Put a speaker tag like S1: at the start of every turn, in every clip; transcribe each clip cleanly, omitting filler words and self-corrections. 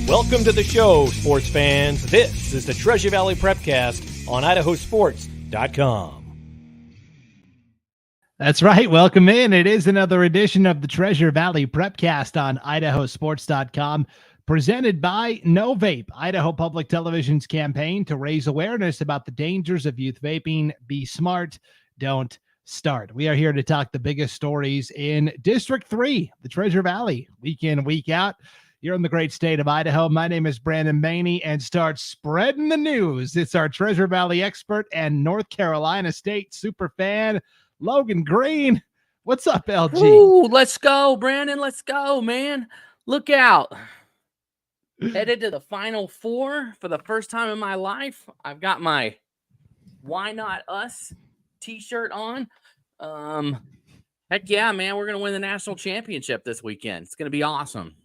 S1: Welcome to the show, sports fans. This is the Treasure Valley Prepcast on IdahoSports.com.
S2: That's right. Welcome in. It is another edition of the Treasure Valley Prepcast on IdahoSports.com, presented by No Vape, Idaho Public Television's campaign to raise awareness about the dangers of youth vaping. Be smart, don't start. We are here to talk the biggest stories in District 3, the Treasure Valley, week in, week out. Here in the great state of Idaho. My name is Brandon Baney, and start spreading the news. It's our Treasure Valley expert and North Carolina State super fan, Logan Green. What's up, LG?
S3: Ooh, let's go, Brandon. Let's go, man. Look out. Headed to the Final Four for the first time in my life. I've got my Why Not Us t-shirt on. Heck yeah, man. We're going to win the national championship this weekend. It's going to be awesome.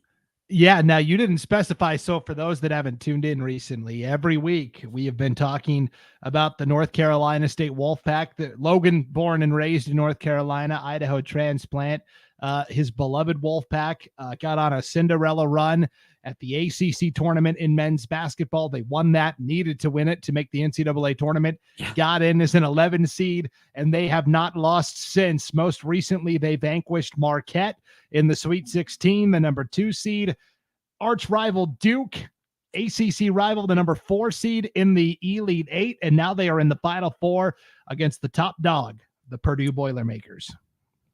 S2: Yeah, now you didn't specify. So for those that haven't tuned in recently, every week we have been talking about the North Carolina State Wolfpack. Logan, born and raised in North Carolina, Idaho transplant. His beloved Wolfpack got on a Cinderella run at the ACC tournament in men's basketball. They won that, needed to win it to make the NCAA tournament, got in as an 11 seed, and they have not lost since. Most recently, they vanquished Marquette in the Sweet 16, the number 2 seed. Arch rival Duke, ACC rival, the number 4 seed in the Elite 8, and now they are in the Final Four against the top dog, the Purdue Boilermakers.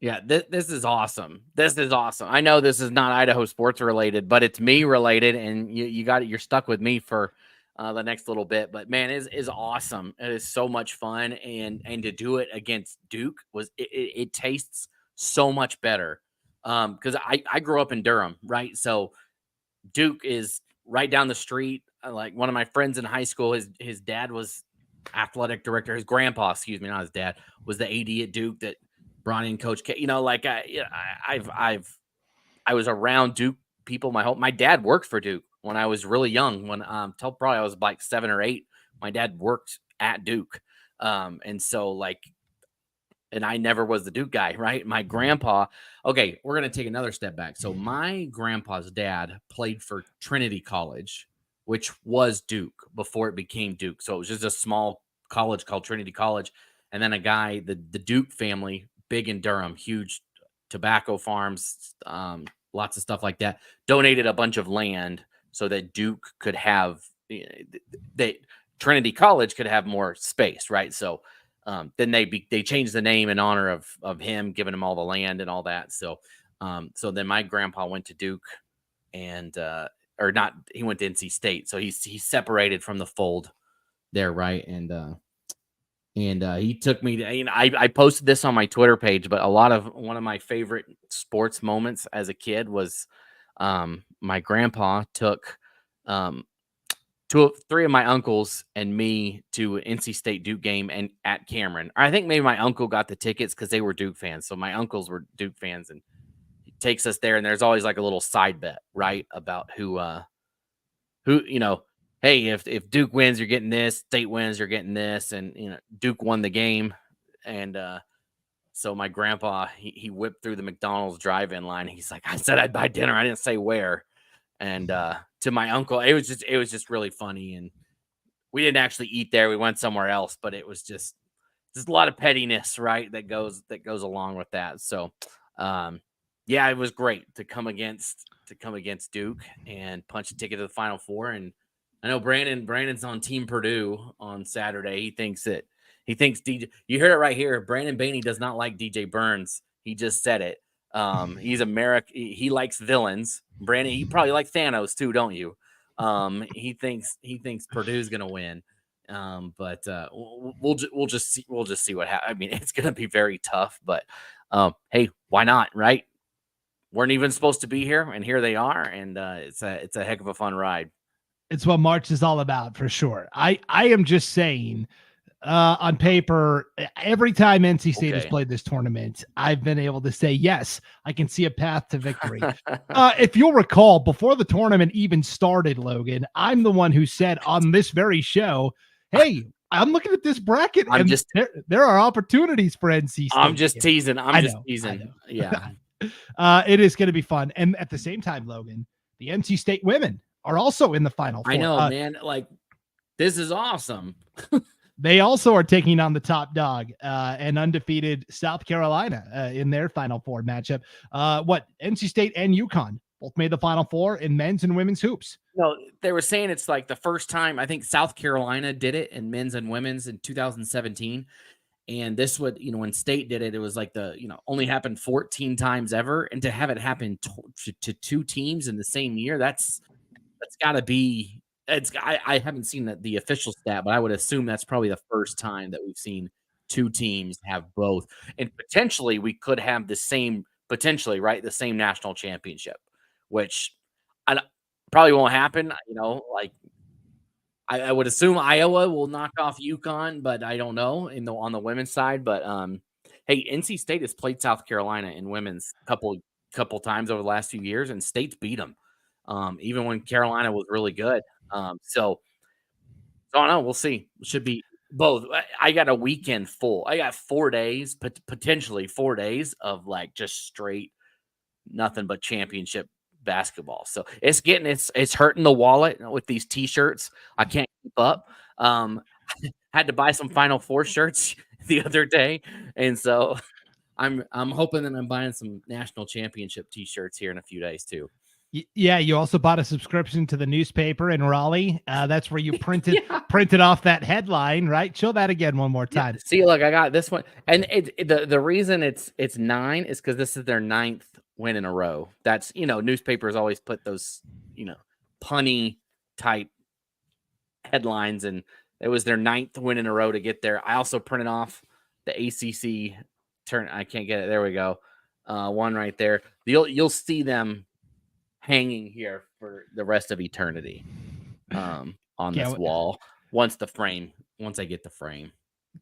S3: Yeah, this is awesome. This is awesome. I know this is not Idaho sports related, but it's me related, and you're stuck with me for the next little bit. But man, it is awesome. It is so much fun, and to do it against Duke it tastes so much better. Because I grew up in Durham, right? So Duke is right down the street. Like one of my friends in high school, his dad was athletic director. His grandpa, excuse me, not his dad, was the AD at Duke that brought in Coach K. You know, like I was around Duke people my dad worked for Duke when I was really young. When till probably I was like 7 or 8, my dad worked at Duke. And so like, and I never was the Duke guy, right? My grandpa, okay, we're going to take another step back. So my grandpa's dad played for Trinity College, which was Duke before it became Duke. So it was just a small college called Trinity College. And then a guy, the Duke family, big in Durham, huge tobacco farms, lots of stuff like that, donated a bunch of land so that Duke could have, Trinity College could have more space, right? So then they changed the name in honor of him, giving him all the land and all that. So then my grandpa went to Duke, and or not, he went to NC State. So he's separated from the fold there, right? And he took me to, I posted this on my Twitter page, but one of my favorite sports moments as a kid was my grandpa took 3 of my uncles and me to an NC State Duke game and at Cameron. I think maybe my uncle got the tickets because they were Duke fans. So my uncles were Duke fans, and he takes us there, and there's always like a little side bet, right? About who, hey, if Duke wins, you're getting this, State wins, you're getting this. And, Duke won the game. And so my grandpa, he whipped through the McDonald's drive-in line. He's like, I said I'd buy dinner. I didn't say where. And to my uncle, it was just really funny. And we didn't actually eat there. We went somewhere else, but it was just a lot of pettiness, right? That goes along with that. So, yeah, it was great to come against Duke and punch a ticket to the Final Four. And I know Brandon's on Team Purdue on Saturday. He thinks DJ, you heard it right here. Brandon Baney does not like DJ Burns. He just said it. He's he likes villains. Brandon, you probably like Thanos too, don't you? He thinks Purdue's gonna win. But we'll just see what happens. I mean, it's gonna be very tough, but hey, why not, right? Weren't even supposed to be here, and here they are, and it's a heck of a fun ride.
S2: It's what March is all about, for sure. I am just saying, on paper, every time NC State has played this tournament, I've been able to say, yes, I can see a path to victory. If you'll recall, before the tournament even started, Logan, I'm the one who said on this very show, hey, I'm looking at this bracket, there are opportunities for NC State.
S3: I'm just teasing. I'm just teasing. Yeah.
S2: It is going to be fun. And at the same time, Logan, the NC State women are also in the Final Four.
S3: I know, man. Like, this is awesome.
S2: They also are taking on the top dog and undefeated South Carolina in their Final Four matchup. NC State and UConn both made the Final Four in men's and women's hoops.
S3: No, they were saying it's like the first time. I think South Carolina did it in men's and women's in 2017. And this would, when State did it, it was like only happened 14 times ever. And to have it happen to two teams in the same year, that's got to be. I haven't seen the official stat, but I would assume that's probably the first time that we've seen two teams have both. And potentially we could have the same national championship, which probably won't happen. I would assume Iowa will knock off UConn, but I don't know on the women's side. But hey, NC State has played South Carolina in women's couple times over the last few years, and State's beat them, even when Carolina was really good. So I don't know. We'll see. It should be both. I got a weekend full. I got 4 days, potentially 4 days of like just straight nothing but championship basketball. So it's hurting the wallet with these t-shirts. I can't keep up. Had to buy some Final Four shirts the other day, and so I'm hoping that I'm buying some national championship t-shirts here in a few days too.
S2: Yeah, you also bought a subscription to the newspaper in Raleigh. That's where you printed off that headline, right? Show that again one more time.
S3: Yeah. See, look, I got this one, and the reason it's 9 is because this is their 9th win in a row. That's newspapers always put those punny type headlines, and it was their 9th win in a row to get there. I also printed off the ACC turn. I can't get it. There we go. One right there. You'll see them hanging here for the rest of eternity on this wall once I get the frame.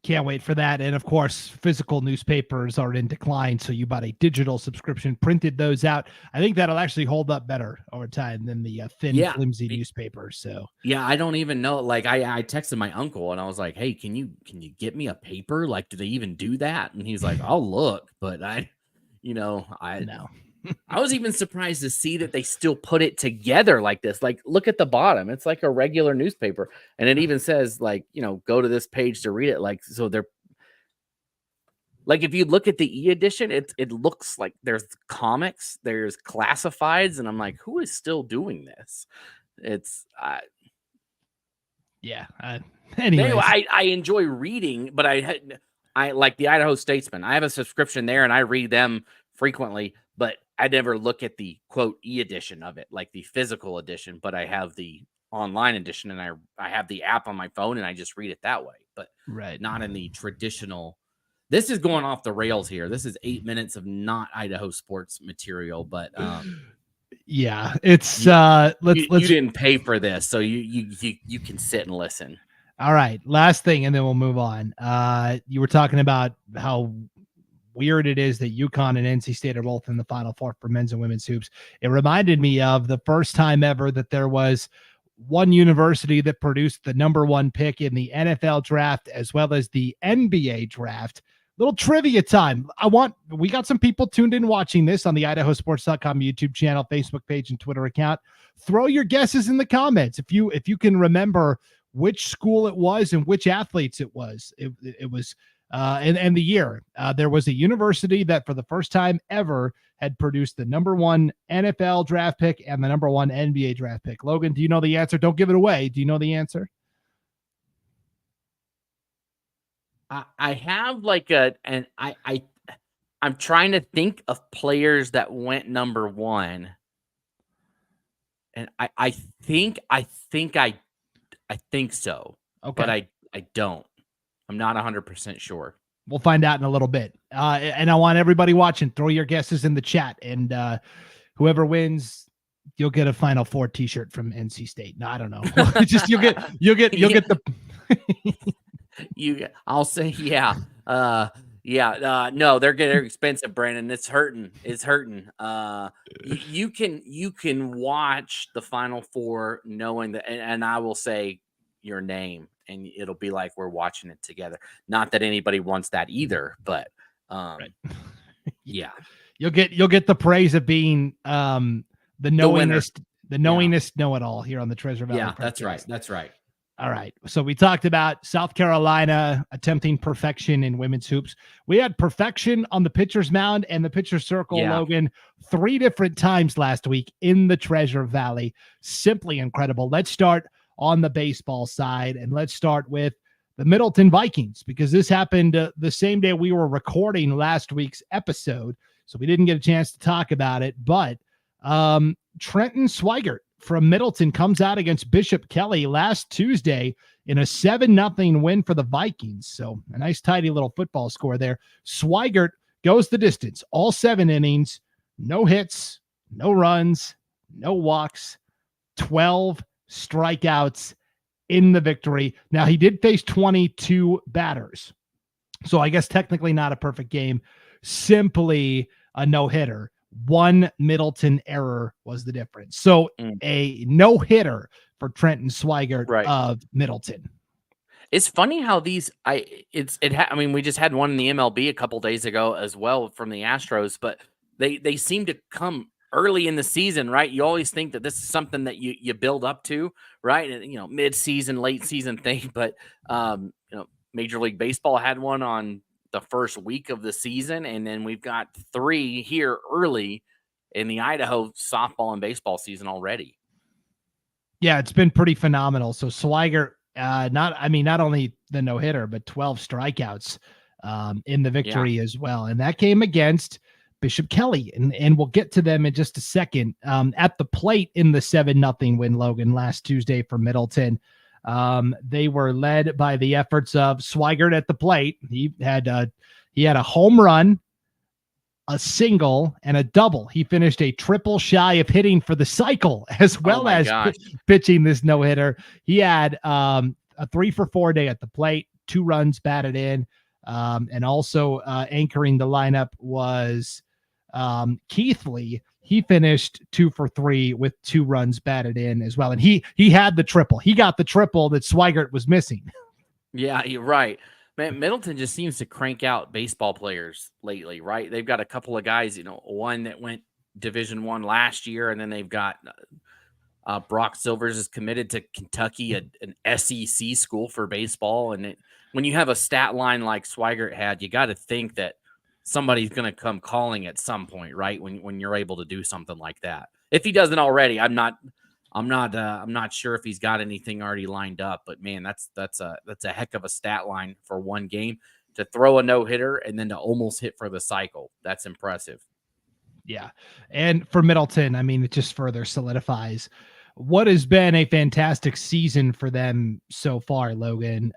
S2: Can't wait for that. And of course, physical newspapers are in decline, so you bought a digital subscription, printed those out. I think that'll actually hold up better over time than the thin, flimsy newspapers. So
S3: I don't even know. Like I texted my uncle and I was like, "Hey, can you get me a paper? Like, do they even do that?" And he's like, "I'll look," but I know. I was even surprised to see that they still put it together like this. Like, look at the bottom. It's like a regular newspaper. And it even says, like, go to this page to read it. Like, so they're like, if you look at the e-edition, it looks like there's comics, there's classifieds. And I'm like, who is still doing this? Anyway, I enjoy reading, but I like the Idaho Statesman. I have a subscription there and I read them frequently, but I never look at the quote e-edition of it, like the physical edition, but I have the online edition and I have the app on my phone and I just read it that way, but not in the traditional. This is going off the rails here. This is 8 minutes of not Idaho sports material, but
S2: it's
S3: you didn't pay for this, so you can sit and listen.
S2: All right, last thing, and then we'll move on. You were talking about how weird it is that UConn and NC State are both in the Final Four for men's and women's hoops. It reminded me of the first time ever that there was one university that produced the number 1 pick in the NFL draft as well as the NBA draft. Little trivia time. We got some people tuned in watching this on the IdahoSports.com YouTube channel, Facebook page, and Twitter account. Throw your guesses in the comments if you can remember which school it was and which athletes it was. It was and the year. There was a university that for the first time ever had produced the number 1 NFL draft pick and the number 1 NBA draft pick. Logan, do you know the answer? Don't give it away. Do you know the answer?
S3: I have I'm trying to think of players that went number 1. And I think so. Okay. But I don't. I'm not 100% sure.
S2: We'll find out in a little bit. And I want everybody watching, throw your guesses in the chat. And whoever wins, you'll get a Final Four t-shirt from NC State. No, I don't know. Just you'll get the
S3: I'll say yeah. No, they're expensive, Brandon. It's hurting. You can watch the Final Four knowing that, and I will say your name, and it'll be like we're watching it together. Not that anybody wants that either, but yeah,
S2: you'll get the praise of being the knowingest The knowingest know-it-all here on the Treasure Valley.
S3: Yeah,
S2: Prepcast.
S3: that's right. That's right.
S2: All right. So we talked about South Carolina attempting perfection in women's hoops. We had perfection on the pitcher's mound and the pitcher's circle, Logan, 3 different times last week in the Treasure Valley. Simply incredible. Let's start on the baseball side, and let's start with the Middleton Vikings, because this happened the same day we were recording last week's episode. So we didn't get a chance to talk about it, but Trenton Swigert from Middleton comes out against Bishop Kelly last Tuesday in a 7-0 win for the Vikings. So a nice, tidy little football score there. Swigert goes the distance, all 7 innings, no hits, no runs, no walks, 12 strikeouts in the victory. Now, he did face 22 batters. So I guess technically not a perfect game, simply a no-hitter. 1 Middleton error was the difference. So a no-hitter for Trenton Swigert of Middleton.
S3: It's funny how these I mean, we just had one in the MLB a couple days ago as well from the Astros, but they seem to come early in the season, right? You always think that this is something that you build up to, right? And mid-season, late season thing, but Major League Baseball had one on the first week of the season, and then we've got 3 here early in the Idaho softball and baseball season already.
S2: Yeah, it's been pretty phenomenal. So Swigert, not only the no-hitter, but 12 strikeouts in the victory as well. And that came against Bishop Kelly, and we'll get to them in just a second. At the plate in the 7-0 win, Logan, last Tuesday for Middleton. They were led by the efforts of Swigert at the plate. He had a home run, a single, and a double. He finished a triple shy of hitting for the cycle, as well as pitching this no-hitter. He had a 3-for-4 day at the plate, 2 runs batted in, and also anchoring the lineup was Keith Lee. He finished 2-for-3 with 2 runs batted in as well. And he had the triple. He got the triple that Swigert was missing.
S3: Yeah, you're right. Man, Middleton just seems to crank out baseball players lately, right? They've got a couple of guys, one that went Division I last year, and then they've got Brock Silvers is committed to Kentucky, an SEC school for baseball. And when you have a stat line like Swigert had, you got to think that somebody's going to come calling at some point, right? When you're able to do something like that. If he doesn't already, I'm not sure if he's got anything already lined up, but man, that's a heck of a stat line for one game to throw a no-hitter and then to almost hit for the cycle. That's impressive.
S2: Yeah. And for Middleton, I mean, it just further solidifies what has been a fantastic season for them so far, Logan.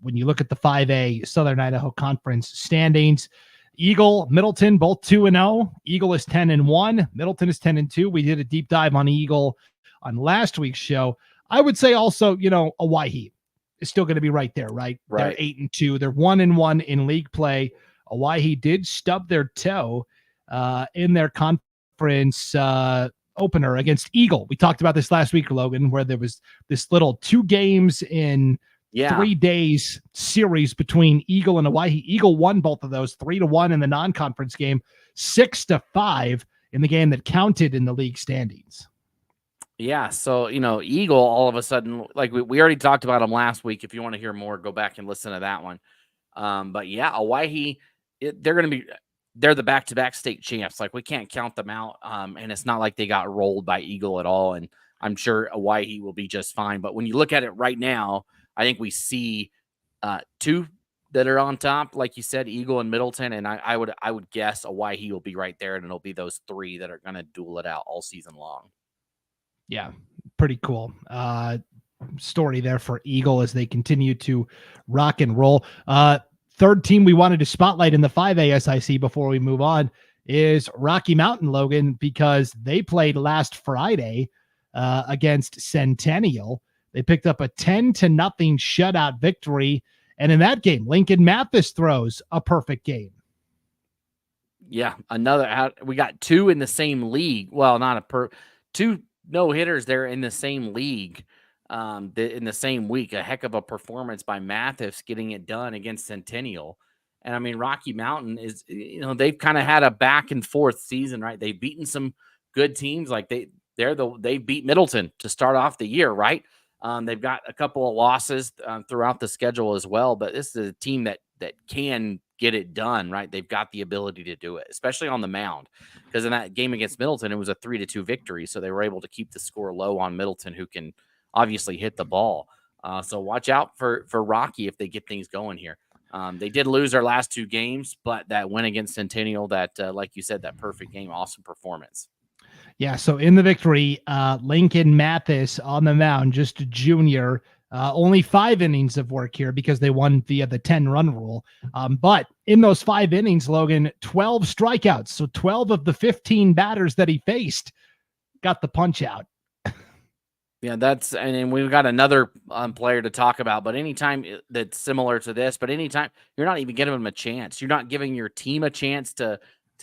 S2: When you look at the 5A Southern Idaho Conference standings, Eagle, Middleton, both 2-0. Eagle is 10-1. Middleton is 10-2. We did a deep dive on Eagle on last week's show. I would say also, Owyhee is still going to be right there, right? They're 8-2. They're 1-1 in league play. Owyhee did stub their toe in their conference opener against Eagle. We talked about this last week, Logan, where there was this little 2 games in 3 days series between Eagle and Owyhee. Eagle won both of those 3-1 in the non-conference game, 6-5 in the game that counted in the league standings.
S3: Yeah. So, Eagle all of a sudden, like we already talked about them last week. If you want to hear more, go back and listen to that one. But yeah, Owyhee, they're the back-to-back state champs. Like we can't count them out. And it's not like they got rolled by Eagle at all. And I'm sure Owyhee will be just fine. But when you look at it right now, I think we see 2 that are on top, like you said, Eagle and Middleton, and I would guess Owyhee will be right there, and it'll be those 3 that are going to duel it out all season long.
S2: Yeah, pretty cool story there for Eagle as they continue to rock and roll. Third team we wanted to spotlight in the 5A SIC before we move on is Rocky Mountain, Logan, because they played last Friday against Centennial. They picked up a 10-0 shutout victory. And in that game, Lincoln Mathis throws a perfect game.
S3: Yeah, we got 2 in the same league. Well, not 2 no-hitters there in the same league in the same week. A heck of a performance by Mathis getting it done against Centennial. And I mean, Rocky Mountain is, they've kind of had a back and forth season, right? They've beaten some good teams. Like they beat Middleton to start off the year, right? They've got a couple of losses throughout the schedule as well, but this is a team that can get it done, right? They've got the ability to do it, especially on the mound, because in that game against Middleton, it was a 3-2 victory, so they were able to keep the score low on Middleton, who can obviously hit the ball. So watch out for Rocky if they get things going here. They did lose their last 2 games, but that win against Centennial, that like you said, that perfect game, awesome performance.
S2: Yeah, so in the victory, Lincoln Mathis on the mound, just a junior, only 5 innings of work here because they won via the 10-run rule. But in those 5 innings, Logan, 12 strikeouts. So 12 of the 15 batters that he faced got the punch out.
S3: Yeah, and we've got another player to talk about, but anytime that's similar to this, but anytime you're not even giving them a chance, you're not giving your team a chance to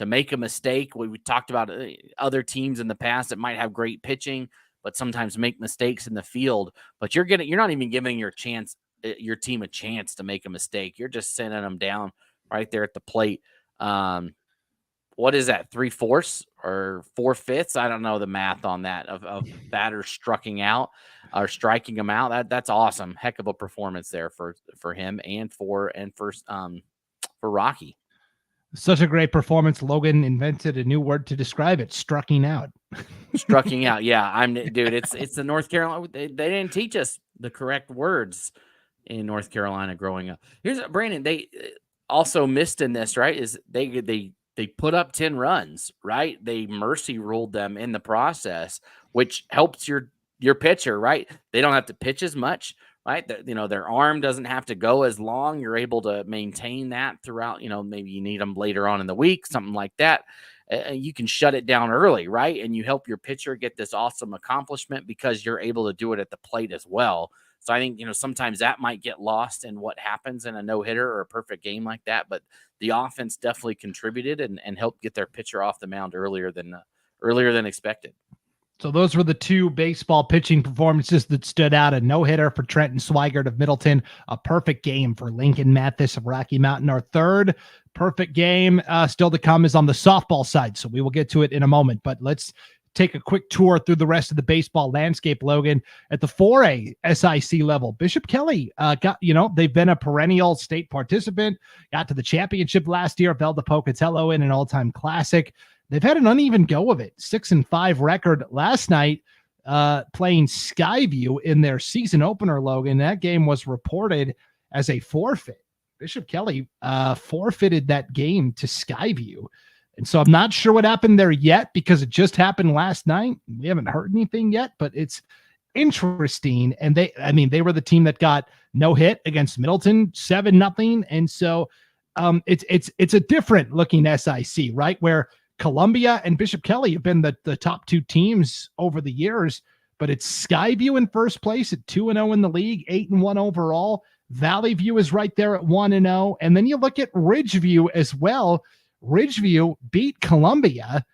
S3: make a mistake. We talked about other teams in the past that might have great pitching, but sometimes make mistakes in the field. But you're not even giving your team a chance to make a mistake. You're just sending them down right there at the plate. What is that, 3/4 or 4/5? I don't know the math on that of batters striking out or striking them out. That's awesome. Heck of a performance there for him and for Rocky.
S2: Such a great performance. Logan invented a new word to describe it: strucking out.
S3: Strucking out. Yeah, dude. It's the North Carolina. They didn't teach us the correct words in North Carolina growing up. Here's Brandon. They also missed in this, right? Is they put up 10 runs, right? They mercy ruled them in the process, which helps your pitcher, right? They don't have to pitch as much, right? Their arm doesn't have to go as long. You're able to maintain that throughout, maybe you need them later on in the week, something like that. You can shut it down early, right? And you help your pitcher get this awesome accomplishment because you're able to do it at the plate as well. So I think, sometimes that might get lost in what happens in a no-hitter or a perfect game like that. But the offense definitely contributed and helped get their pitcher off the mound earlier than expected.
S2: So those were the 2 baseball pitching performances that stood out. A no-hitter for Trenton Swigert of Middleton, a perfect game for Lincoln Mathis of Rocky Mountain. Our third perfect game still to come is on the softball side, so we will get to it in a moment. But let's take a quick tour through the rest of the baseball landscape, Logan. At the 4A SIC level, Bishop Kelly they've been a perennial state participant, got to the championship last year, fell to Pocatello in an all-time classic. They've had an uneven go of it. 6-5 record last night, playing Skyview in their season opener, Logan. That game was reported as a forfeit. Bishop Kelly forfeited that game to Skyview. And so I'm not sure what happened there yet because it just happened last night. We haven't heard anything yet, but it's interesting. And they were the team that got no hit against Middleton, 7-0. And so it's a different looking SIC, right? Where Columbia and Bishop Kelly have been the top 2 teams over the years, but it's Skyview in first place at 2-0 in the league, 8-1 overall. Valley View is right there at 1-0. And then you look at Ridgeview as well. Ridgeview beat Columbia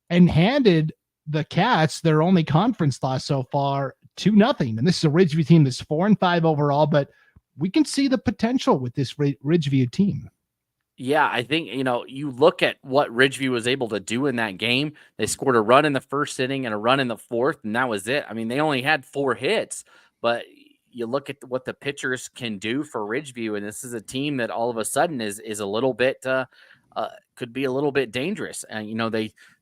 S2: and handed the Cats their only conference loss so far, 2-0. And this is a Ridgeview team that's 4-5 overall, but we can see the potential with this Ridgeview team.
S3: Yeah, I think, you look at what Ridgeview was able to do in that game. They scored a run in the first inning and a run in the fourth, and that was it. I mean, they only had 4 hits, but you look at what the pitchers can do for Ridgeview, and this is a team that all of a sudden is a little bit could be a little bit dangerous. And,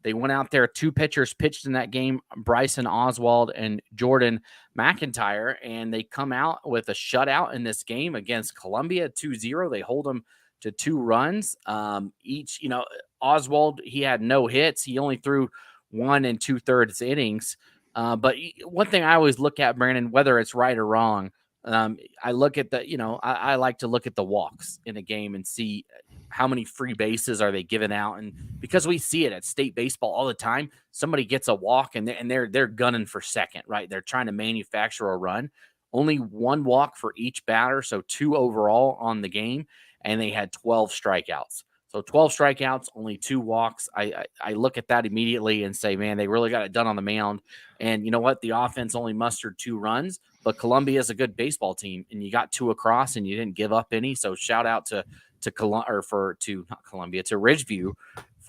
S3: they went out there, 2 pitchers pitched in that game, Bryson Oswald and Jordan McIntyre, and they come out with a shutout in this game against Columbia, 2-0. They hold them to 2 runs each. Oswald, he had no hits. He only threw 1 2/3 innings. But one thing I always look at, Brandon, whether it's right or wrong, I look at I like to look at the walks in a game and see how many free bases are they giving out. And because we see it at state baseball all the time, somebody gets a walk and they're gunning for second, right? They're trying to manufacture a run. Only 1 walk for each batter, so 2 overall on the game, and they had 12 strikeouts. So 12 strikeouts, only 2 walks. I look at that immediately and say, man, they really got it done on the mound. And you know what? The offense only mustered 2 runs, but Columbia is a good baseball team, and you got 2 across, and you didn't give up any. So shout out to Ridgeview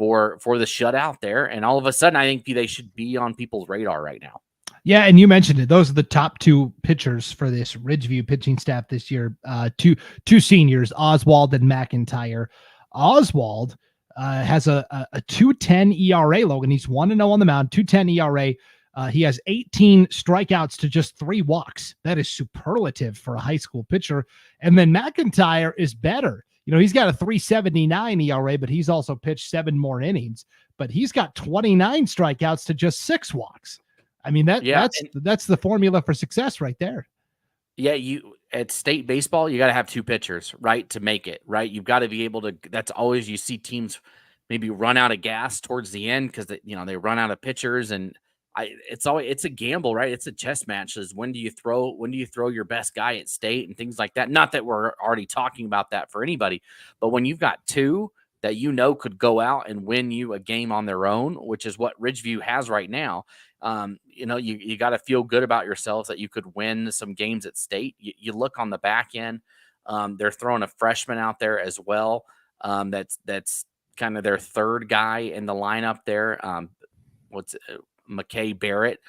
S3: for the shutout there. And all of a sudden, I think they should be on people's radar right now.
S2: Yeah, and you mentioned it. Those are the top two pitchers for this Ridgeview pitching staff this year. Two seniors, Oswald and McIntyre. Oswald has a 2.10 ERA, Logan. He's 1-0 on the mound, 2.10 ERA. He has 18 strikeouts to just 3 walks. That is superlative for a high school pitcher. And then McIntyre is better. He's got a 3.79 ERA, but he's also pitched 7 more innings. But he's got 29 strikeouts to just 6 walks. I mean, that's the formula for success right there.
S3: Yeah, at state baseball, you got to have 2 pitchers, right, to make it, right? You've got to be able to. That's always, you see teams maybe run out of gas towards the end because they run out of pitchers, and it's a gamble, right? It's a chess match. Is when do you throw your best guy at state and things like that? Not that we're already talking about that for anybody, but when you've got 2 that could go out and win you a game on their own, which is what Ridgeview has right now. You got to feel good about yourselves that you could win some games at state. You look on the back end, they're throwing a freshman out there as well. That's kind of their third guy in the lineup there. McKay Barrett,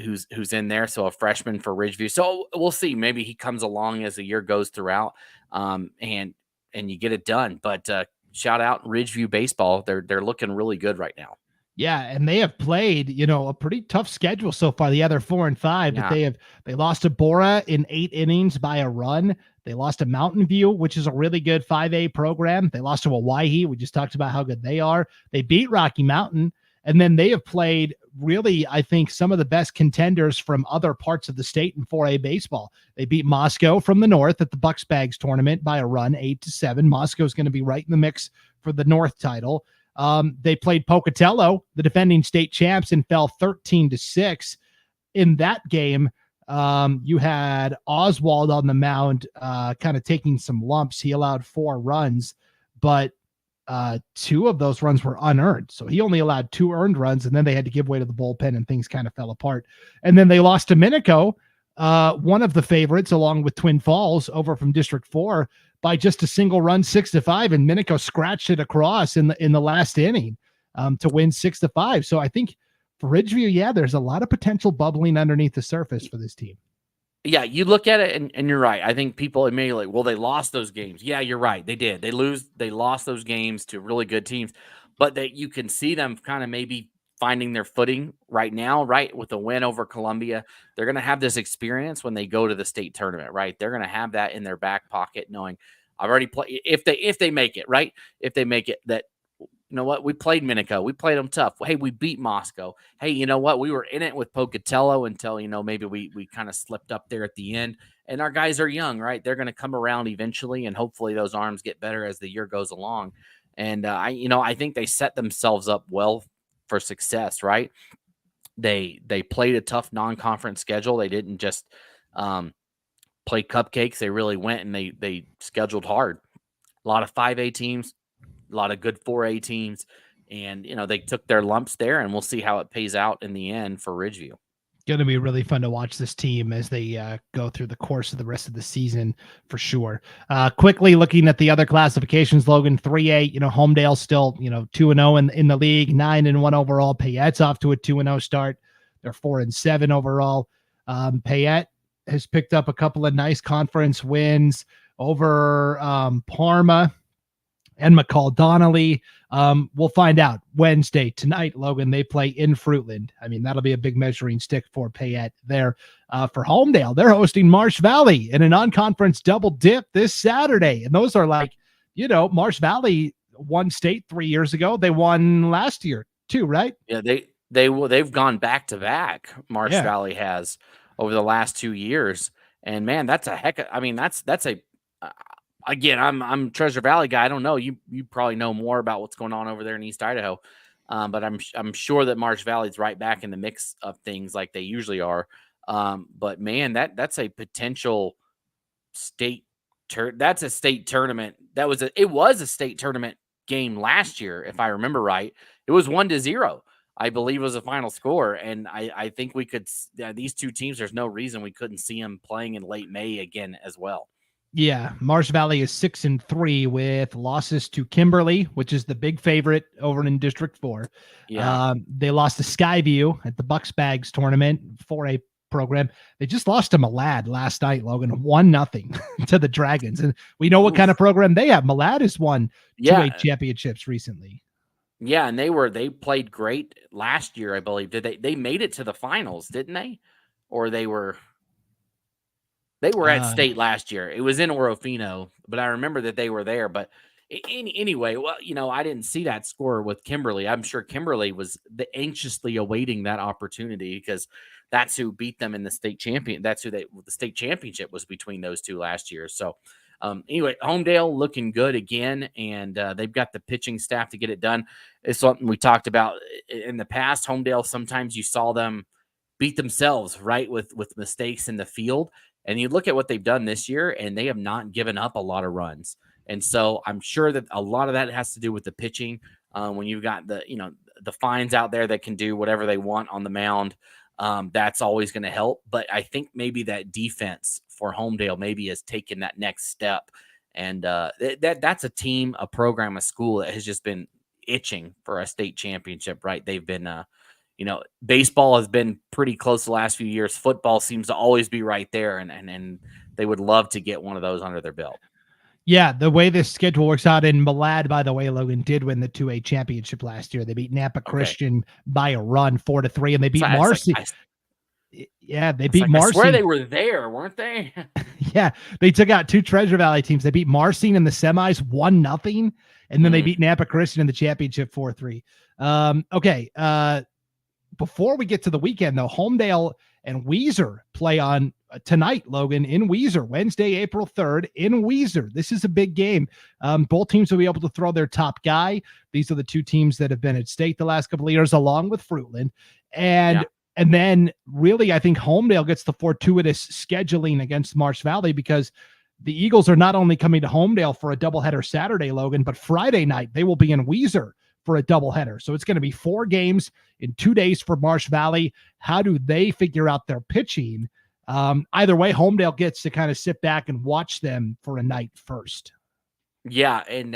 S3: who's in there. So a freshman for Ridgeview. So we'll see. Maybe he comes along as the year goes throughout, and you get it done. But shout out Ridgeview baseball. They're looking really good right now.
S2: Yeah, and they have played, a pretty tough schedule so far. The other 4 and 5, but they lost to Bora in 8 innings by a run. They lost to Mountain View, which is a really good 5A program. They lost to Hawaii. We just talked about how good they are. They beat Rocky Mountain, and then they have played really, I think, some of the best contenders from other parts of the state in 4A baseball. They beat Moscow from the north at the Bucks Bags tournament by a run, 8-7. Moscow is going to be right in the mix for the north title. They played Pocatello, the defending state champs, and fell 13-6. In that game, you had Oswald on the mound, kind of taking some lumps. He allowed 4 runs, but 2 of those runs were unearned. So he only allowed 2 earned runs, and then they had to give way to the bullpen, and things kind of fell apart. And then they lost to Minico, one of the favorites, along with Twin Falls, over from District 4, by just a single run, 6-5, and Minico scratched it across in the last inning to win 6-5. So I think for Ridgeview, there's a lot of potential bubbling underneath the surface for this team.
S3: Yeah, you look at it and you're right. I think people immediately, well, they lost those games. Yeah, you're right. They did. They lost those games to really good teams, but that you can see them kind of maybe finding their footing right now, right? With the win over Columbia, they're going to have this experience when they go to the state tournament, right? They're going to have that in their back pocket, knowing I've already played. If they make it, right? If they make it, that, you know what? We played Minico. We played them tough. Hey, we beat Moscow. Hey, you know what? We were in it with Pocatello until, maybe we kind of slipped up there at the end. And our guys are young, right? They're going to come around eventually, and hopefully those arms get better as the year goes along. And I think they set themselves up well for success, right? They played a tough non-conference schedule. They didn't just play cupcakes. They really went and they scheduled hard. A lot of 5A teams, a lot of good 4A teams, and they took their lumps there, and we'll see how it pays out in the end for Ridgeview.
S2: Going to be really fun to watch this team as they go through the course of the rest of the season for sure. Quickly looking at the other classifications, Logan, 3A, Homedale still, 2-0 in the league, 9-1 overall. Payette's off to a 2-0 start. They're 4-7 overall. Payette has picked up a couple of nice conference wins over Parma and McCall Donnelly. We'll find out Wednesday tonight, Logan. They play in Fruitland. I mean, that'll be a big measuring stick for Payette there. For Homedale, they're hosting Marsh Valley in a non-conference double dip this Saturday. And those are Marsh Valley won state 3 years ago. They won last year too, right?
S3: Yeah, they've gone back to back. Marsh Valley has over the last 2 years. And man, that's a heck of, that's a, again, I'm Treasure Valley guy. I don't know. You probably know more about what's going on over there in East Idaho. But I'm sure that Marsh Valley's right back in the mix of things like they usually are. But man, that's a potential state that's a state tournament. It was a state tournament game last year, if I remember right. It was 1-0. I believe was the final score. And I think we could, these two teams, there's no reason we couldn't see them playing in late May again as well.
S2: Yeah, Marsh Valley is 6-3 with losses to Kimberly, which is the big favorite over in District 4.
S3: Yeah.
S2: They lost to Skyview at the Bucks Bags tournament, 4A program. They just lost to Malad last night, Logan, 1-0 to the Dragons. And we know what kind of program they have. Malad has won 2A championships recently.
S3: Yeah, and they played great last year, I believe. They made it to the finals, didn't they? Or they were at state last year. It was in Orofino, but I remember that they were there. But anyway, well, I didn't see that score with Kimberly. I'm sure Kimberly was anxiously awaiting that opportunity because that's who beat them in the state champion. That's who the state championship was between those two last year. So anyway, Homedale looking good again, and they've got the pitching staff to get it done. It's something we talked about in the past. Homedale, sometimes you saw them beat themselves, right, with mistakes in the field. And you look at what they've done this year, and they have not given up a lot of runs. And so I'm sure that a lot of that has to do with the pitching. When you've got the Fines out there that can do whatever they want on the mound, that's always going to help. But I think maybe that defense for Homedale maybe has taken that next step. And that's a team, a program, a school that has just been itching for a state championship, right? They've been baseball has been pretty close the last few years. Football seems to always be right there, and they would love to get one of those under their belt.
S2: Yeah, the way this schedule works out, in Malad, by the way, Logan did win the 2A championship last year. They beat Nampa Christian by a run, 4-3, and they beat Marcy. Yeah, they beat Marcy.
S3: I swear they were there, weren't they?
S2: Yeah, they took out two Treasure Valley teams. They beat Marcy in the semis 1-0, and then they beat Nampa Christian in the championship 4-3. Okay. Before we get to the weekend, though, Homedale and Weiser play on tonight, Logan, in Weiser, Wednesday, April 3rd in Weiser. This is a big game. Both teams will be able to throw their top guy. These are the two teams that have been at state the last couple of years, along with Fruitland. And then really, I think Homedale gets the fortuitous scheduling against Marsh Valley because the Eagles are not only coming to Homedale for a doubleheader Saturday, Logan, but Friday night they will be in Weiser for a doubleheader. So it's going to be 4 games in 2 days for Marsh Valley. How do they figure out their pitching? Either way, Homedale gets to kind of sit back and watch them for a night first.
S3: Yeah, and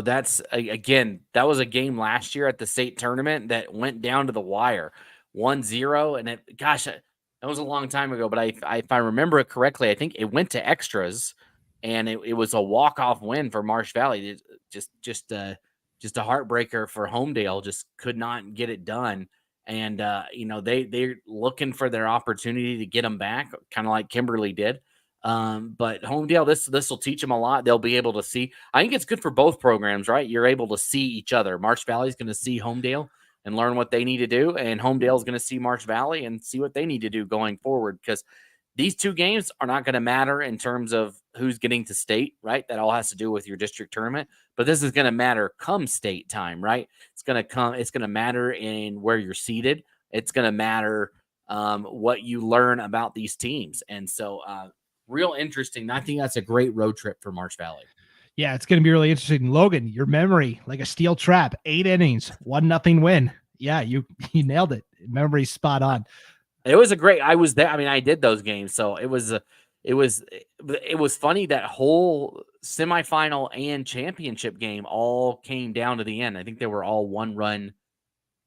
S3: that's again, that was a game last year at the state tournament that went down to the wire, 1-0, and that was a long time ago. But if I remember it correctly, I think it went to extras, and it was a walk-off win for Marsh Valley. Just a heartbreaker for Homedale, just could not get it done. And, they're looking for their opportunity to get them back, kind of like Kimberly did. But Homedale, this will teach them a lot. They'll be able to see. I think it's good for both programs, right? You're able to see each other. Marsh Valley is going to see Homedale and learn what they need to do. And Homedale is going to see Marsh Valley and see what they need to do going forward, because these 2 games are not going to matter in terms of who's getting to state, right? That all has to do with your district tournament. But this is going to matter come state time, right? It's going to matter in where you're seated. It's going to matter what you learn about these teams. And so real interesting. I think that's a great road trip for Marsh Valley.
S2: Yeah, it's going to be really interesting. Logan, your memory, like a steel trap, 8 innings, 1-0 win. Yeah, you nailed it. Memory's spot on.
S3: It was I was there. I mean, I did those games. So it was funny that whole semifinal and championship game all came down to the end. I think they were all 1-run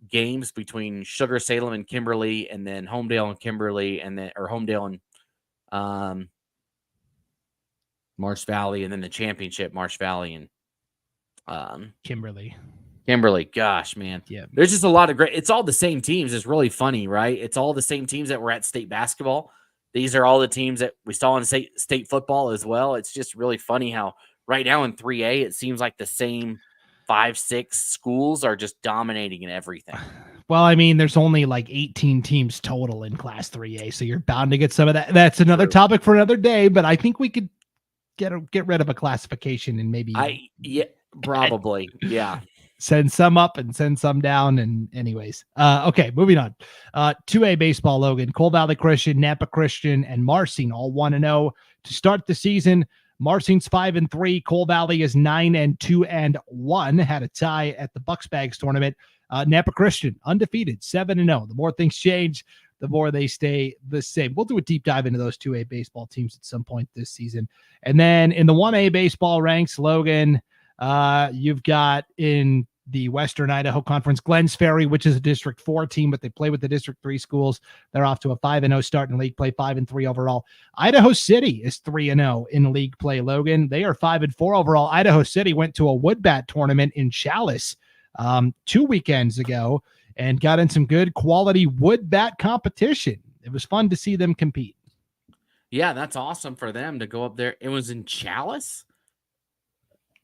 S3: games between Sugar Salem and Kimberly, and then Homedale and Kimberly, or Homedale and Marsh Valley, and then the championship Marsh Valley and
S2: Kimberly.
S3: Gosh, man.
S2: Yeah.
S3: There's just a lot of great. It's all the same teams. It's really funny, right? It's all the same teams that were at state basketball. These are all the teams that we saw in state football as well. It's just really funny how right now in 3A, it seems like the same 5-6 schools are just dominating in everything.
S2: Well, I mean, there's only like 18 teams total in Class 3A, so you're bound to get some of that. That's another topic for another day, but I think we could get rid of a classification and maybe
S3: probably. Yeah.
S2: Send some up and send some down. And anyways, okay, moving on. 2A baseball, Logan, Cole Valley Christian, Nampa Christian, and Marcine all 1-0 to start the season. Marcine's 5-3. Cole Valley is 9-2-1. Had a tie at the Bucks Bags tournament. Nampa Christian undefeated, 7-0. The more things change, the more they stay the same. We'll do a deep dive into those 2A baseball teams at some point this season. And then in the 1A baseball ranks, Logan, you've got in the Western Idaho Conference, Glens Ferry, which is a District 4 team, but they play with the District 3 schools. They're off to a 5-0 start in league play, 5-3 overall. Idaho City is 3-0 in league play, Logan. They are 5-4 overall. Idaho City went to a wood bat tournament in Chalice 2 weekends ago and got in some good quality wood bat competition. It was fun to see them compete.
S3: Yeah, that's awesome for them to go up there. It was in Chalice?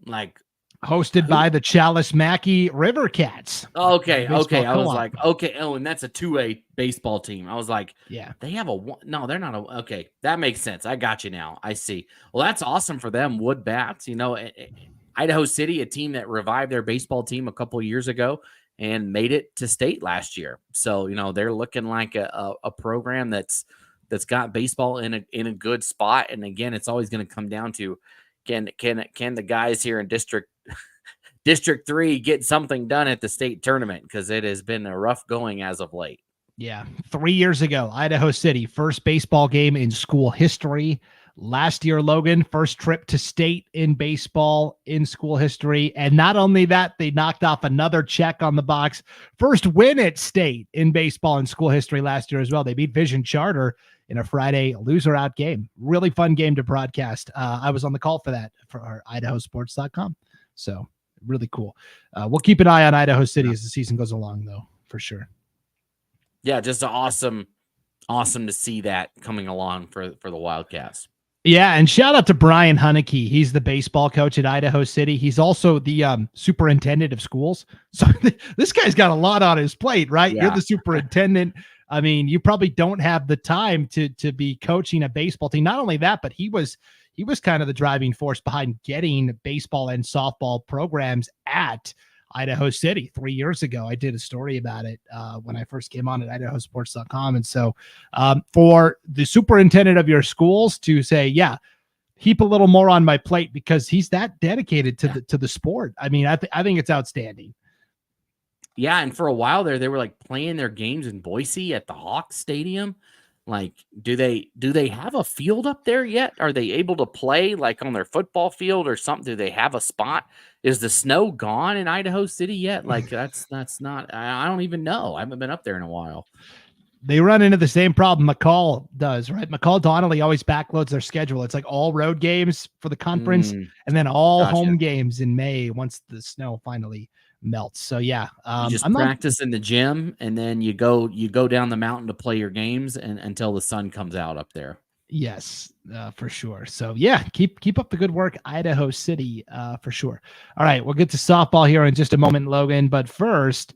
S3: Like,
S2: hosted by the Chalice Mackey River Cats.
S3: Okay. I was
S2: Co-op.
S3: like, okay. Oh, and that's a 2A baseball team. I was like,
S2: yeah,
S3: they have a one. No, they're not a. Okay. That makes sense. I got you now. I see. Well, that's awesome for them. Wood bats, Idaho City, a team that revived their baseball team a couple of years ago and made it to state last year. So, they're looking like a program that's got baseball in a good spot. And again, it's always going to come down to, can the guys here in District 3 get something done at the state tournament, because it has been a rough going as of late.
S2: Yeah. 3 years ago, Idaho City, first baseball game in school history. Last year, Logan, first trip to state in baseball in school history. And not only that, they knocked off another check on the box. First win at state in baseball in school history last year as well. They beat Vision Charter in a Friday loser out game. Really fun game to broadcast. I was on the call for that for our IdahoSports.com. So really cool. We'll keep an eye on Idaho City as the season goes along, though, for sure.
S3: Yeah, just awesome to see that coming along for the Wildcats.
S2: Yeah, and shout out to Brian Hunnicky. He's the baseball coach at Idaho City. He's also the superintendent of schools. So this guy's got a lot on his plate, right?
S3: Yeah.
S2: You're the superintendent. I mean, you probably don't have the time to be coaching a baseball team. Not only that, but he was kind of the driving force behind getting baseball and softball programs at Idaho City 3 years ago. I did a story about it when I first came on at IdahoSports.com. And so for the superintendent of your schools to say, yeah, heap a little more on my plate because he's that dedicated to the sport. I mean, I think it's outstanding.
S3: Yeah, and for a while there, they were like playing their games in Boise at the Hawks Stadium. Like, do they have a field up there yet? Are they able to play like on their football field or something? Do they have a spot? Is the snow gone in Idaho City yet? Like, that's not. I don't even know. I haven't been up there in a while.
S2: They run into the same problem McCall does, right? McCall Donnelly always backloads their schedule. It's like all road games for the conference and then all home games in May once the snow finally melts. So yeah,
S3: you just practice in the gym and then you go down the mountain to play your games until the sun comes out up there.
S2: Yes, for sure. So yeah, keep up the good work, Idaho City, for sure. All right, we'll get to softball here in just a moment, Logan. But first,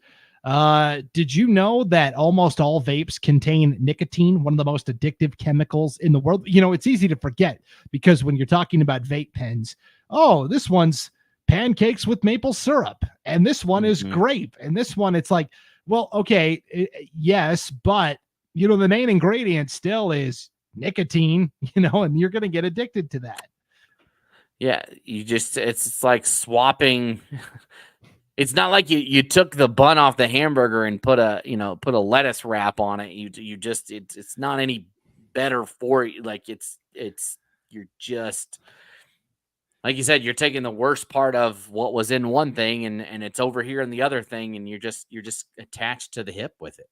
S2: did you know that almost all vapes contain nicotine, one of the most addictive chemicals in the world? It's easy to forget because when you're talking about vape pens, oh, this one's pancakes with maple syrup, and this one is grape, and this one, it's like, well, okay, yes, but the main ingredient still is nicotine, and you're going to get addicted to that. Yeah,
S3: it's like swapping. It's not like you took the bun off the hamburger and put a lettuce wrap on it. It's not any better for you. Like you're just, like you said, you're taking the worst part of what was in one thing and it's over here in the other thing, and you're just attached to the hip with it.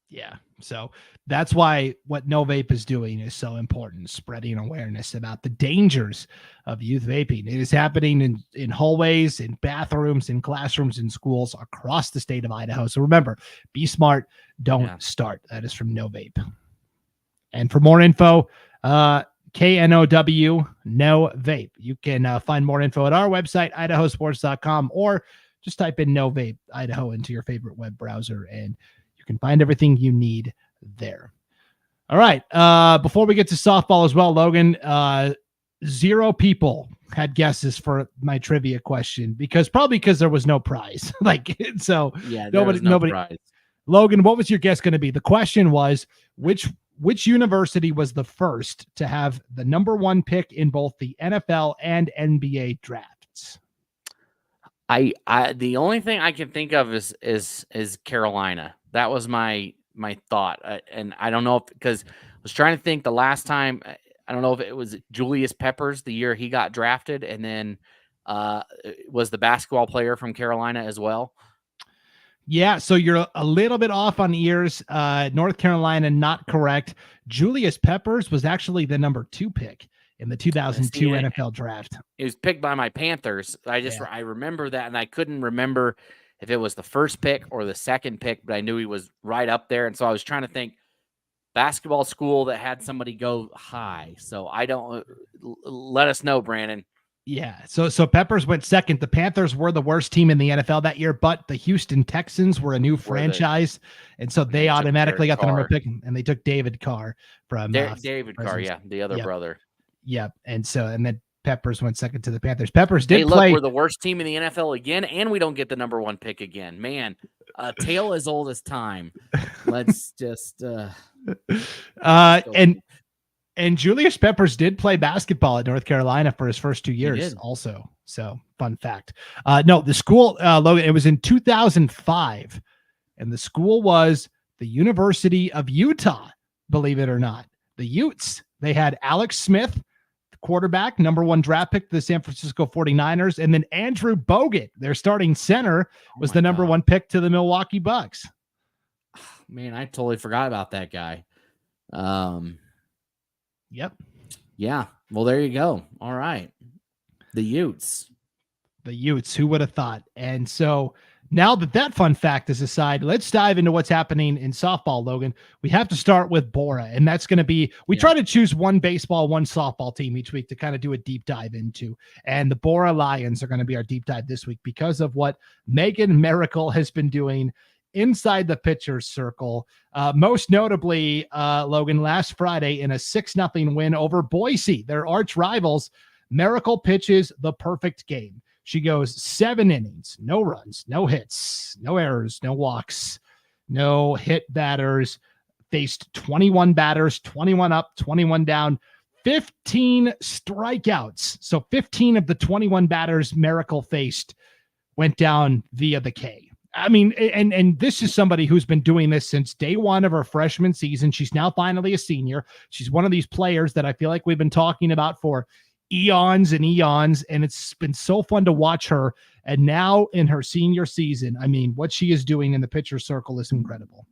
S2: Yeah. So that's why what No Vape is doing is so important, spreading awareness about the dangers of youth vaping. It is happening in hallways, in bathrooms, in classrooms, in schools across the state of Idaho. So remember, be smart, don't start. That is from No Vape. And for more info, KNOW, No Vape. You can find more info at our website, IdahoSports.com, or just type in No Vape Idaho into your favorite web browser, and you can find everything you need there. All right. Before we get to softball as well, Logan, 0 people had guesses for my trivia question because there was no prize. Nobody.
S3: Prize.
S2: Logan, what was your guess going to be? The question was which university was the first to have the number 1 pick in both the NFL and NBA drafts?
S3: I the only thing I can think of is Carolina. That was my my thought, and I don't know if, because I was trying to think the last time. I don't know if it was Julius Peppers the year he got drafted, and then was the basketball player from Carolina as well.
S2: Yeah, so you're a little bit off on ears. North Carolina, not correct. Julius Peppers was actually the number 2 pick in the 2002 NFL draft.
S3: It was picked by my Panthers. I remember that, and I couldn't remember if it was the first pick or the second pick, but I knew he was right up there. And so I was trying to think basketball school that had somebody go high. So I don't, let us know, Brandon.
S2: Yeah. So Peppers went second. The Panthers were the worst team in the NFL that year, but the Houston Texans were a new franchise. And so they automatically got the number pick, and they took David Carr from
S3: David Carr. Yeah. The other brother.
S2: Yep. And then Peppers went second to the Panthers. Peppers did play.
S3: We're the worst team in the NFL again, and we don't get the number 1 pick again. Man, a tale as old as time. Let's just
S2: And Julius Peppers did play basketball at North Carolina for his first 2 years also. So fun fact. No, the school, Logan, it was in 2005, and the school was the University of Utah, believe it or not. The Utes. They had Alex Smith, quarterback, number 1 draft pick to the San Francisco 49ers, and then Andrew Bogut, their starting center, was the number 1 pick to the Milwaukee Bucks.
S3: Man, I totally forgot about that guy.
S2: Yep.
S3: Yeah. Well, there you go. All right. The Utes.
S2: Who would have thought? And so now that fun fact is aside, let's dive into what's happening in softball, Logan. We have to start with Bora, and that's going to be, we try to choose one baseball, one softball team each week to kind of do a deep dive into. And the Bora Lions are going to be our deep dive this week because of what Megan Miracle has been doing inside the pitcher's circle. Most notably, Logan, last Friday in a 6-0 win over Boise, their arch rivals. Miracle pitches the perfect game. She goes 7 innings, no runs, no hits, no errors, no walks, no hit batters, faced 21 batters, 21 up, 21 down, 15 strikeouts. So 15 of the 21 batters Miracle faced went down via the K. I mean, and this is somebody who's been doing this since day 1 of her freshman season. She's now finally a senior. She's one of these players that I feel like we've been talking about for eons and eons, and it's been so fun to watch her. And now in her senior season, I mean, what she is doing in the pitcher circle is incredible.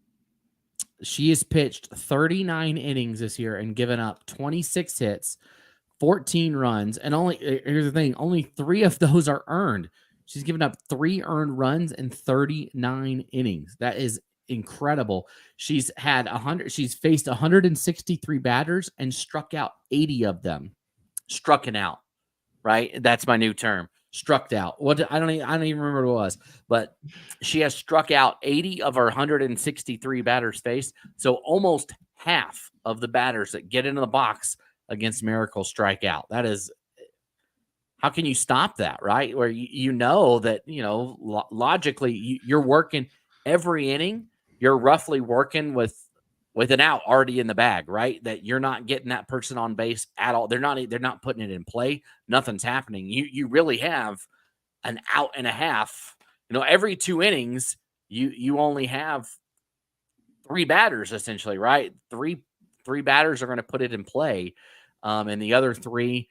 S3: She has pitched 39 innings this year and given up 26 hits, 14 runs, and here's the thing, only 3 of those are earned. She's given up 3 earned runs in 39 innings. That is incredible. She's faced 163 batters and struck out 80 of them. Strucken out, right? That's my new term. Struck out. I don't even remember what it was, but she has struck out 80 of her 163 batters faced. So almost half of the batters that get into the box against Miracle strike out. That is, how can you stop that, right? Where you know that, logically you're working every inning, you're roughly working with an out already in the bag, right? That you're not getting that person on base at all. They're not putting it in play. Nothing's happening. You really have an out and a half. Every 2 innings, you only have 3 batters essentially, right? Three batters are going to put it in play, and the other 3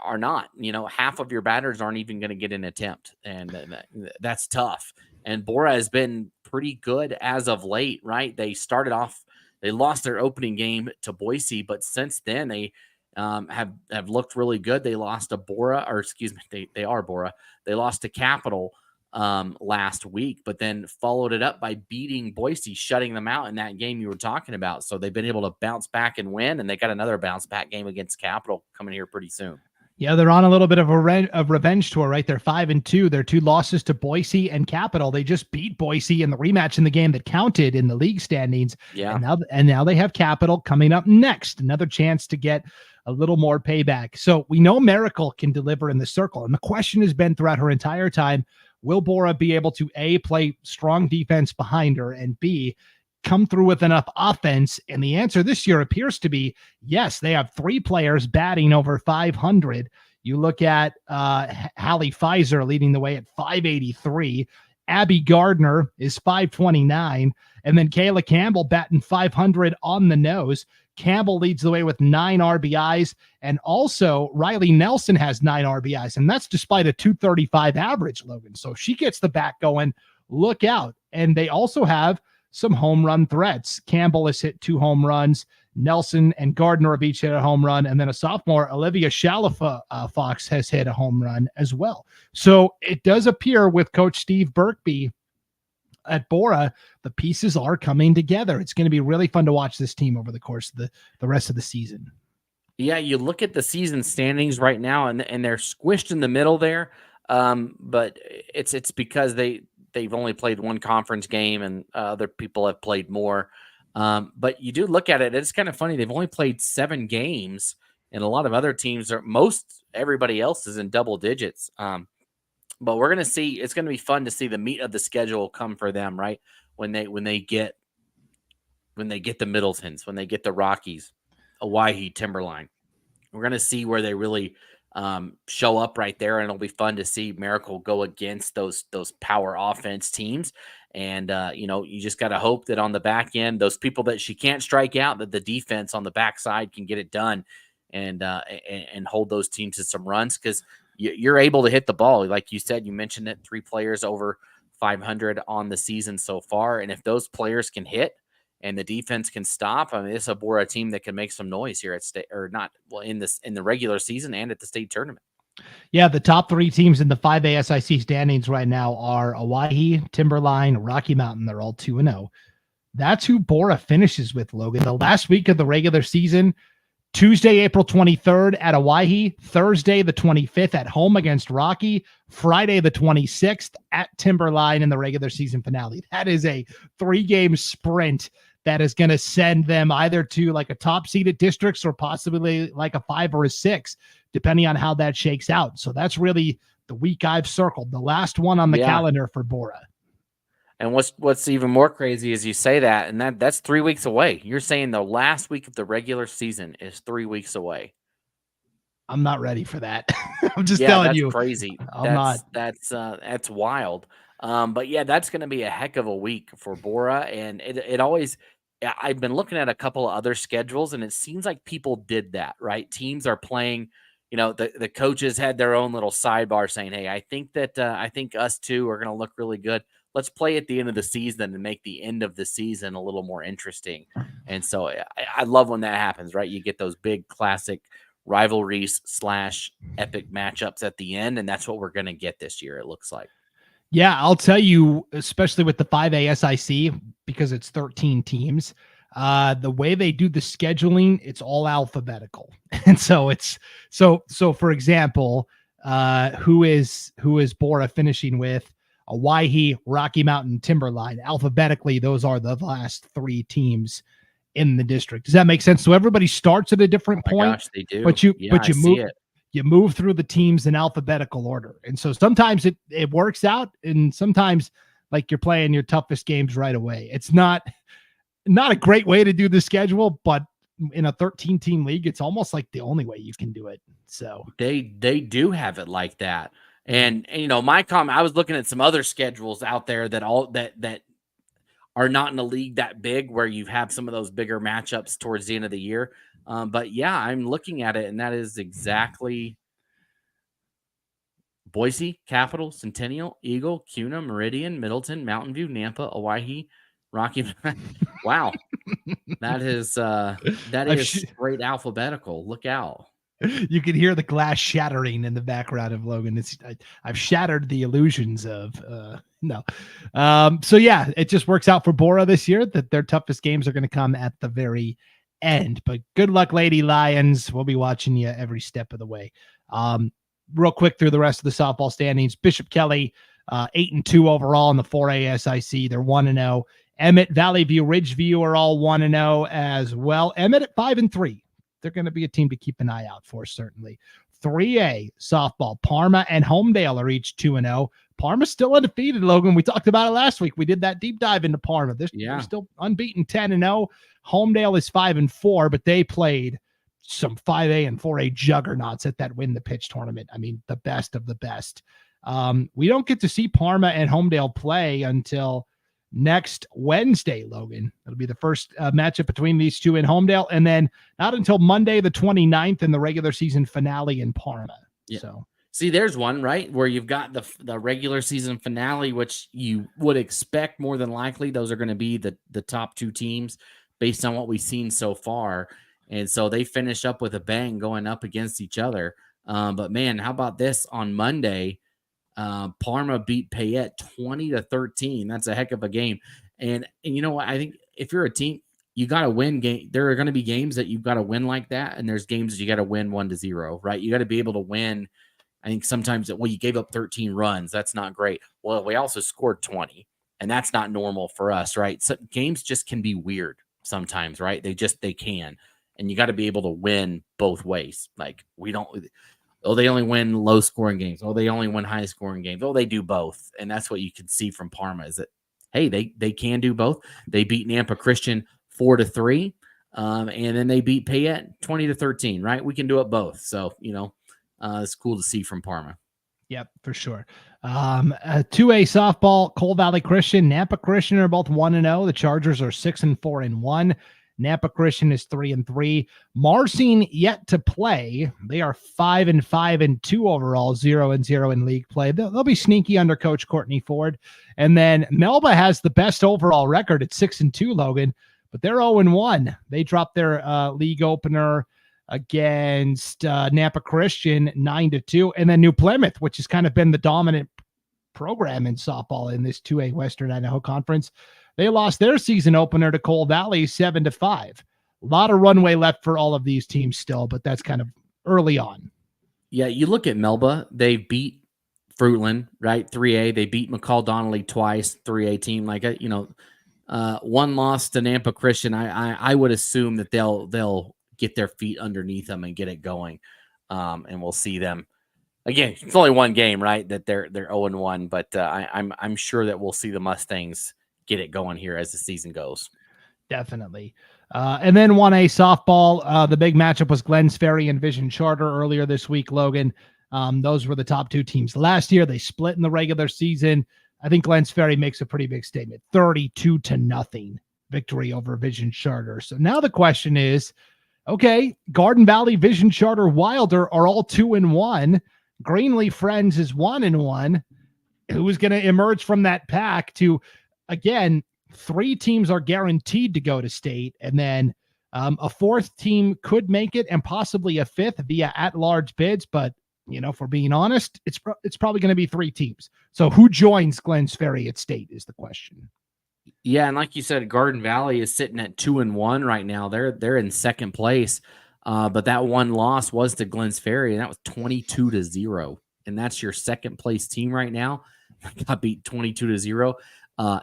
S3: are not. Half of your batters aren't even going to get an attempt, and that's tough. And Bora has been pretty good as of late, right? They started off. They lost their opening game to Boise, but since then they have looked really good. They lost to Bora, or excuse me, they are Bora. They lost to Capital last week, but then followed it up by beating Boise, shutting them out in that game you were talking about. So they've been able to bounce back and win, and they got another bounce back game against Capital coming here pretty soon.
S2: Yeah, they're on a little bit of a revenge tour, right? They're 5-2. Their 2 losses to Boise and Capital. They just beat Boise in the rematch in the game that counted in the league standings.
S3: Yeah.
S2: And now they have Capital coming up next. Another chance to get a little more payback. So we know Miracle can deliver in the circle. And the question has been throughout her entire time, will Bora be able to A, play strong defense behind her, and B, come through with enough offense? And the answer this year appears to be yes. They have 3 players batting over 500. You look at Hallie Pfizer leading the way at 583, Abby Gardner is 529. And then Kayla Campbell batting 500 on the nose. Campbell leads the way with 9 RBIs. And also Riley Nelson has 9 RBIs. And that's despite a 235 average, Logan. So if she gets the bat going, look out. And they also have some home run threats. Campbell has hit 2 home runs. Nelson and Gardner have each hit a home run. And then a sophomore, Olivia Shalafa Fox, has hit a home run as well. So it does appear with Coach Steve Berkby at Bora, the pieces are coming together. It's going to be really fun to watch this team over the course of the rest of the season.
S3: Yeah, you look at the season standings right now, and they're squished in the middle there. But it's because they've only played one conference game, and other people have played more. But you do look at it; it's kind of funny. They've only played 7 games, and a lot of other teams everybody else is in double digits. But we're gonna see. It's gonna be fun to see the meat of the schedule come for them, right? When they get the Middletons, when they get the Rockies, Hawaii, Timberline. We're gonna see where they really show up right there, and it'll be fun to see Miracle go against those power offense teams. And you just got to hope that on the back end, those people that she can't strike out, that the defense on the backside can get it done and hold those teams to some runs, because you're able to hit the ball. Like you said, you mentioned it, 3 players over 500 on the season so far. And if those players can hit and the defense can stop, I mean, it's a Bora team that can make some noise here at state, or not, well, in the regular season and at the state tournament.
S2: Yeah, the top 3 teams in the 5A SIC standings right now are Owyhee, Timberline, Rocky Mountain. They're all 2-0. That's who Bora finishes with, Logan. The last week of the regular season, Tuesday, April 23rd at Owyhee, Thursday, the 25th at home against Rocky, Friday, the 26th at Timberline in the regular season finale. That is a 3-game sprint that is going to send them either to like a top seeded districts or possibly like a 5 or a 6, depending on how that shakes out. So that's really the week I've circled, the last one on the calendar for Bora.
S3: And what's even more crazy is you say that, and that's 3 weeks away. You're saying the last week of the regular season is 3 weeks away.
S2: I'm not ready for that. I'm just telling you.
S3: That's crazy. That's wild. But yeah, that's going to be a heck of a week for Bora. And it always, I've been looking at a couple of other schedules, and it seems like people did that, right? Teams are playing, the coaches had their own little sidebar saying, hey, I think us two are going to look really good. Let's play at the end of the season and make the end of the season a little more interesting. And so I love when that happens, right? You get those big classic rivalries / epic matchups at the end. And that's what we're going to get this year, it looks like.
S2: Yeah, I'll tell you, especially with the 5A SIC, because it's 13 teams, the way they do the scheduling, it's all alphabetical. And so so for example, who is Bora finishing with? Owyhee, Rocky Mountain, Timberline. Alphabetically, those are the last 3 teams in the district. Does that make sense? So everybody starts at a different point.
S3: Gosh, they do.
S2: But you move through the teams in alphabetical order. And so sometimes it works out, and sometimes like you're playing your toughest games right away. It's not a great way to do the schedule, but in a 13-team league, it's almost like the only way you can do it. So
S3: they do have it like that. And my comment, I was looking at some other schedules out there that are not in a league that big, where you have some of those bigger matchups towards the end of the year. But yeah, I'm looking at it, and that is exactly Boise, Capital, Centennial, Eagle, Cuna, Meridian, Middleton, Mountain View, Nampa, Owyhee, Rocky. Wow. That is straight alphabetical. Look out.
S2: You can hear the glass shattering in the background of Logan. I've shattered the illusions of no. So yeah, it just works out for Bora this year that their toughest games are going to come at the very end. But good luck, Lady Lions. We'll be watching you every step of the way. Real quick through the rest of the softball standings. Bishop Kelly, 8-2 overall in the 4A SIC. They're 1-0. Emmett, Valley View, Ridgeview are all 1-0 as well. Emmett at 5-3. They're going to be a team to keep an eye out for, certainly. 3A softball, Parma and Homedale are each 2-0. Parma's still undefeated, Logan. We talked about it last week. We did that deep dive into Parma. They're still unbeaten, 10-0. Homedale is 5-4, but they played some 5A and 4A juggernauts at that Win the Pitch tournament. I mean, the best of the best. We don't get to see Parma and Homedale play until next Wednesday, Logan. It'll be the first matchup between these two in Homedale, and then not until Monday the 29th in the regular season finale in Parma.
S3: Yeah.
S2: So
S3: see, there's one, right, where you've got the regular season finale, which you would expect more than likely those are going to be the top two teams based on what we've seen so far. And so they finish up with a bang going up against each other. But man, how about this on Monday? Parma beat Payette 20-13. That's a heck of a game. And you know what? I think if you're a team, you got to win game. There are going to be games that you've got to win like that. And there's games that you got to win 1-0, right? You got to be able to win. I think sometimes you gave up 13 runs. That's not great. Well, we also scored 20 and that's not normal for us, right? So games just can be weird sometimes, right? They can. And you got to be able to win both ways. Like they only win low scoring games. Oh, they only win high scoring games. Oh, they do both. And that's what you can see from Parma is that, hey, they can do both. They beat Nampa Christian 4-3. And then they beat Payette 20-13, right? We can do it both. So, it's cool to see from Parma.
S2: Yep, for sure. 2A softball, Coal Valley Christian, Nampa Christian are both 1-0. The Chargers are 6-4-1. Nampa Christian is 3-3. Marcine yet to play. They are 5-5-2 overall, 0-0 in league play. They'll be sneaky under Coach Courtney Ford. And then Melba has the best overall record at 6-2, Logan, but they're 0-1. They dropped their league opener against Nampa Christian 9-2, and then New Plymouth, which has kind of been the dominant program in softball in this 2A Western Idaho Conference. They lost their season opener to Coal Valley 7-5. A lot of runway left for all of these teams still, but that's kind of early on.
S3: Yeah, you look at Melba, they beat Fruitland, right? 3A. They beat McCall Donnelly twice, 3A team. One loss to Nampa Christian. I would assume that they'll get their feet underneath them and get it going. And we'll see them. Again, it's only one game, right? That they're 0-1, but I'm sure that we'll see the Mustangs get it going here as the season goes.
S2: Definitely. And then 1A softball, the big matchup was Glens Ferry and Vision Charter earlier this week, Logan. Those were the top two teams last year. They split in the regular season. I think Glens Ferry makes a pretty big statement, 32-0 victory over Vision Charter. So now the question is, okay, Garden Valley, Vision Charter, Wilder are all 2-1. Greenlee Friends is 1-1. Who's going to emerge from that pack to, again, 3 teams are guaranteed to go to state, and then a 4th team could make it, and possibly a 5th via at-large bids. But if we're being honest, it's probably going to be 3 teams. So who joins Glens Ferry at state is the question.
S3: Yeah, and like you said, Garden Valley is sitting at 2-1 right now. They're in second place, but that one loss was to Glens Ferry, and that was 22-0, and that's your second place team right now. Got beat 22-0.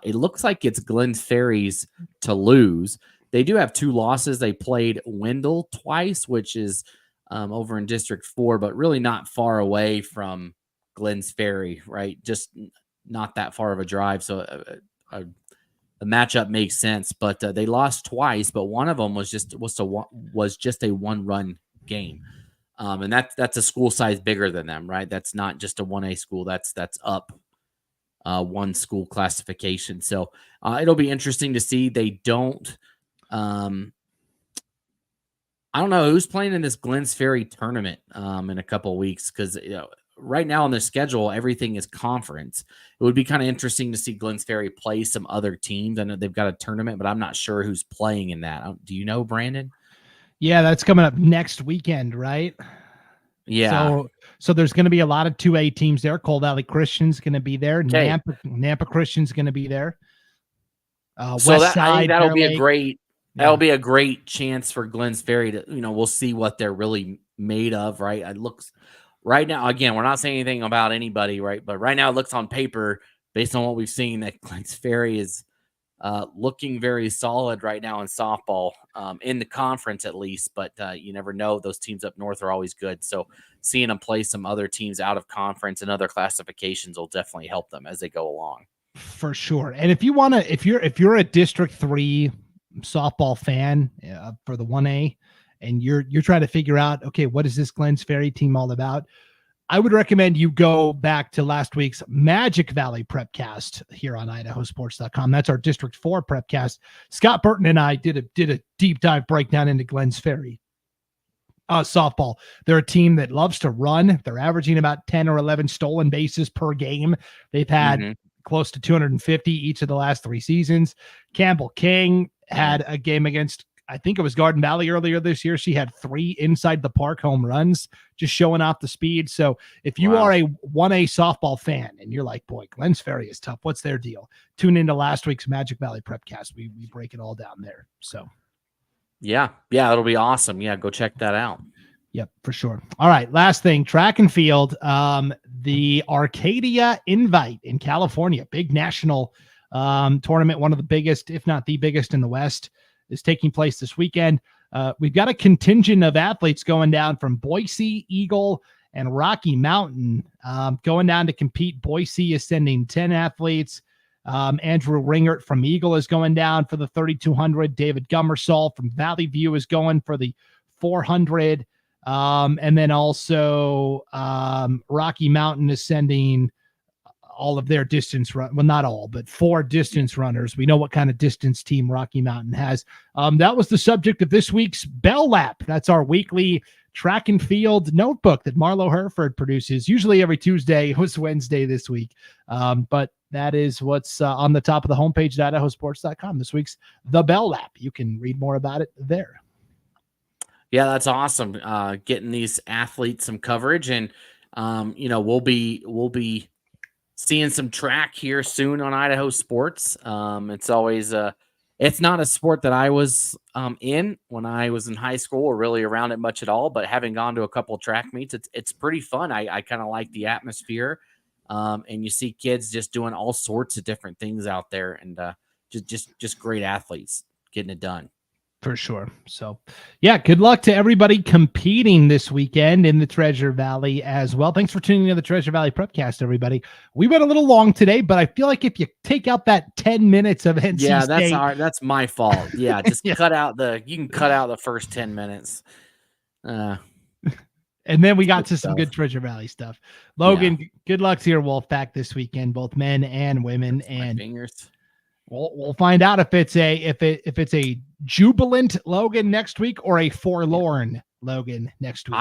S3: It looks like it's Glens Ferry's to lose. They do have 2 losses. They played Wendell twice, which is over in District 4, but really not far away from Glens Ferry, right? Just not that far of a drive. So the matchup makes sense, but they lost twice, but one of them was just a 1-run game. And that's a school size bigger than them, right? That's not just a 1A school. That's up one school classification. So it'll be interesting to see. They don't, I don't know who's playing in this Glens Ferry tournament in a couple of weeks, because right now on their schedule, everything is conference. It would be kind of interesting to see Glens Ferry play some other teams. I know they've got a tournament, but I'm not sure who's playing in that. Do you know, Brandon?
S2: Yeah, that's coming up next weekend, right?
S3: Yeah.
S2: So there's going to be a lot of 2A teams there. Coal Valley Christian's going to be there.
S3: Okay.
S2: Nampa Christian's going to be there.
S3: I think that'll be a great. That'll be a great chance for Glens Ferry to, we'll see what they're really made of, right? It looks right now, again, we're not saying anything about anybody, right? But right now it looks on paper, based on what we've seen, that Glens Ferry is looking very solid right now in softball, in the conference at least. But you never know. Those teams up north are always good. So seeing them play some other teams out of conference and other classifications will definitely help them as they go along.
S2: For sure. And if you want to, if you're a District 3 softball fan for the 1A, and you're trying to figure out, okay, what is this Glens Ferry team all about? I would recommend you go back to last week's Magic Valley Prepcast here on IdahoSports.com. That's our District 4 Prepcast. Scott Burton and I did a deep dive breakdown into Glens Ferry softball. They're a team that loves to run. They're averaging about 10 or 11 stolen bases per game. They've had close to 250 each of the last 3 seasons. Campbell King had a game against, I think it was Garden Valley earlier this year. She had 3 inside the park home runs, just showing off the speed. So if you are a 1A softball fan and you're like, boy, Glens Ferry is tough, what's their deal? Tune into last week's Magic Valley Prepcast. We break it all down there. So
S3: yeah, it'll be awesome. Yeah, go check that out.
S2: Yep, for sure. All right, last thing, track and field. The Arcadia Invite in California, big national tournament, one of the biggest, if not the biggest in the West, is taking place this weekend. We've got a contingent of athletes going down from Boise, Eagle, and Rocky Mountain, going down to compete. Boise is sending 10 athletes. Andrew Ringert from Eagle is going down for the 3,200. David Gummersall from Valley View is going for the 400. And then also Rocky Mountain is sending all of their distance run. Well, not all, but 4 distance runners. We know what kind of distance team Rocky Mountain has. That was the subject of this week's Bell Lap. That's our weekly track and field notebook that Marlo Hereford produces, usually every Tuesday. It was Wednesday this week. But that is what's on the top of the homepage at IdahoSports.com. This week's The Bell Lap. You can read more about it there.
S3: Yeah, that's awesome. Getting these athletes some coverage, and we'll be seeing some track here soon on Idaho Sports. It's always it's not a sport that I was in when I was in high school or really around it much at all, but having gone to a couple of track meets, it's pretty fun. I kind of like the atmosphere. And you see kids just doing all sorts of different things out there, and just great athletes getting it done.
S2: For sure. So, yeah, good luck to everybody competing this weekend in the Treasure Valley as well. Thanks for tuning in to the Treasure Valley Prepcast, everybody. We went a little long today, but I feel like if you take out that 10 minutes of NC State,
S3: that's my fault. Yeah, just you can cut out the first 10 minutes.
S2: And then we got to some good Treasure Valley stuff. Logan, good luck to your Wolfpack this weekend, both men and women. And
S3: fingers.
S2: We'll find out if it's a jubilant Logan next week or a forlorn Logan next week.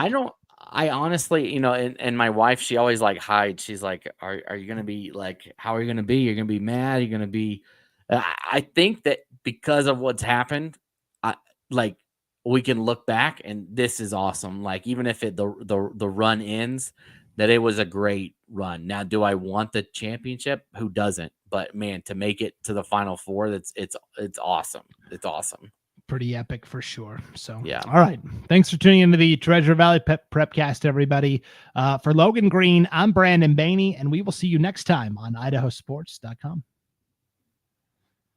S3: I honestly, and my wife, she always hides. She's like, are you going to be how are you going to be? You're going to be mad. You're going to be, I think that because of what's happened, we can look back and this is awesome. Even if the run ends, that it was a great run. Now, do I want the championship? Who doesn't? But man, to make it to the Final Four, it's awesome. It's awesome.
S2: Pretty epic for sure. So,
S3: yeah.
S2: All right. Thanks for tuning into the Treasure Valley Prepcast, everybody. For Logan Green, I'm Brandon Baney, and we will see you next time on IdahoSports.com.